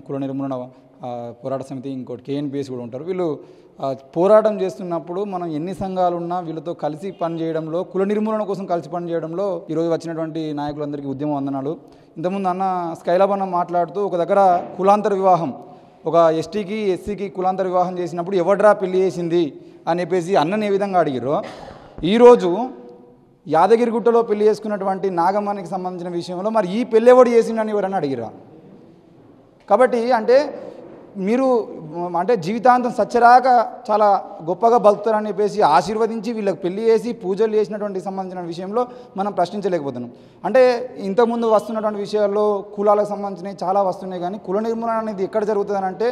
కుల నిర్మూలన పోరాట సమితి, ఇంకోటి కేఎన్పిఎస్ కూడా ఉంటారు. వీళ్ళు పోరాటం చేస్తున్నప్పుడు మనం ఎన్ని సంఘాలు ఉన్నా వీళ్ళతో కలిసి పనిచేయడంలో, కుల నిర్మూలన కోసం కలిసి పనిచేయడంలో ఈరోజు వచ్చినటువంటి నాయకులందరికీ ఉద్యమ వందనాలు. ఇంతకుముందు అన్న స్కైలాబ్ అన్న మాట్లాడుతూ ఒక దగ్గర కులాంతర వివాహం, ఒక ఎస్టీకి ఎస్సీకి కులాంతర వివాహం చేసినప్పుడు ఎవడ్రా పెళ్లి చేసింది అని చెప్పేసి అన్నని ఏ విధంగా అడిగారో, ఈరోజు యాదగిరిగుట్టలో పెళ్లి చేసుకున్నటువంటి నాగమ్మనికి సంబంధించిన విషయంలో మరి ఈ పెళ్ళి ఎవడు చేసిండని ఎవరన్నా అడిగిరా? కాబట్టి మీరు జీవితాంతం సచ్చరాక చాలా గొప్పగా బతుకుతారని చెప్పేసి ఆశీర్వదించి వీళ్ళకి పెళ్లి చేసి పూజలు చేసినటువంటి సంబంధించిన విషయంలో మనం ప్రశ్నించలేకపోతున్నాం. ఇంతకుముందు వస్తున్నటువంటి విషయాల్లో కులాలకు సంబంధించినవి చాలా వస్తున్నాయి, కానీ కుల నిర్మూలన అనేది ఎక్కడ జరుగుతుందనంటే,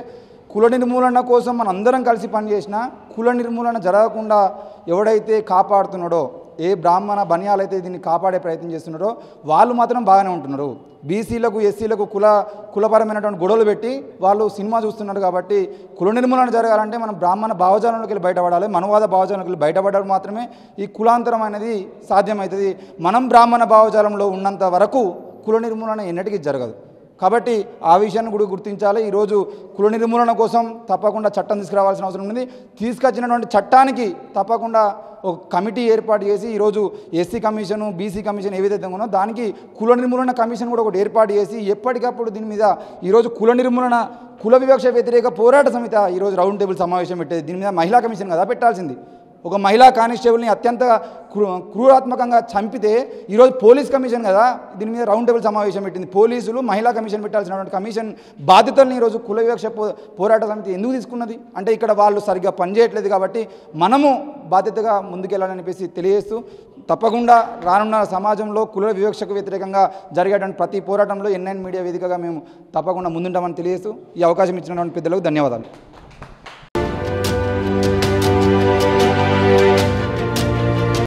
కుల నిర్మూలన కోసం మనం అందరం కలిసి పనిచేసినా కుల నిర్మూలన జరగకుండా ఎవడైతే కాపాడుతున్నాడో, ఏ బ్రాహ్మణ బనియాలైతే దీన్ని కాపాడే ప్రయత్నం చేస్తున్నారో వాళ్ళు మాత్రం బాగానే ఉంటున్నారు. బీసీలకు ఎస్సీలకు కులపరమైనటువంటి గొడవలు పెట్టి వాళ్ళు సినిమా చూస్తున్నారు. కాబట్టి కుల నిర్మూలన జరగాలంటే మనం బ్రాహ్మణ భావజాలంలోకి వెళ్ళి బయటపడాలి, మనువాద భావజాలంలోకి వెళ్ళి బయటపడడం మాత్రమే ఈ కులాంతరం అనేది సాధ్యమవుతుంది. మనం బ్రాహ్మణ భావజాలంలో ఉన్నంత వరకు కుల నిర్మూలన ఎన్నటికీ జరగదు. కాబట్టి ఆ విషయాన్ని కూడా గుర్తించాలి. ఈరోజు కుల నిర్మూలన కోసం తప్పకుండా చట్టం తీసుకురావాల్సిన అవసరం ఉంది. తీసుకొచ్చినటువంటి చట్టానికి తప్పకుండా ఒక కమిటీ ఏర్పాటు చేసి, ఈరోజు ఎస్సీ కమిషను, బీసీ కమిషన్ ఏ విధంగా ఉన్నో దానికి కుల నిర్మూలన కమిషన్ కూడా ఒకటి ఏర్పాటు చేసి ఎప్పటికప్పుడు దీని మీద ఈరోజు కుల నిర్మూలన, కుల వివక్ష వ్యతిరేక పోరాట సమితి ఈరోజు రౌండ్ టేబుల్ సమావేశం పెట్టేది. దీని మీద మహిళా కమిషన్ కదా పెట్టాల్సింది. ఒక మహిళా కానిస్టేబుల్ని అత్యంత క్రూరాత్మకంగా చంపితే ఈరోజు పోలీస్ కమిషన్ కదా దీని మీద రౌండ్ టేబుల్ సమావేశం పెట్టింది. పోలీసులు మహిళా కమిషన్ పెట్టాల్సినటువంటి కమిషన్ బాధ్యతల్ని ఈరోజు కుల వివక్ష పోరాట సమితి ఎందుకు తీసుకున్నది అంటే, ఇక్కడ వాళ్ళు సరిగ్గా పనిచేయట్లేదు. కాబట్టి మనము బాధ్యతగా ముందుకెళ్ళాలని చెప్పేసి తెలియజేస్తూ, తప్పకుండా రానున్న సమాజంలో కుల వివక్షకు వ్యతిరేకంగా జరిగేటువంటి ప్రతి పోరాటంలో ఎన్ఐన్ మీడియా వేదికగా మేము తప్పకుండా ముందుంటామని తెలియజేస్తూ ఈ అవకాశం ఇచ్చినటువంటి పెద్దలకు ధన్యవాదాలు.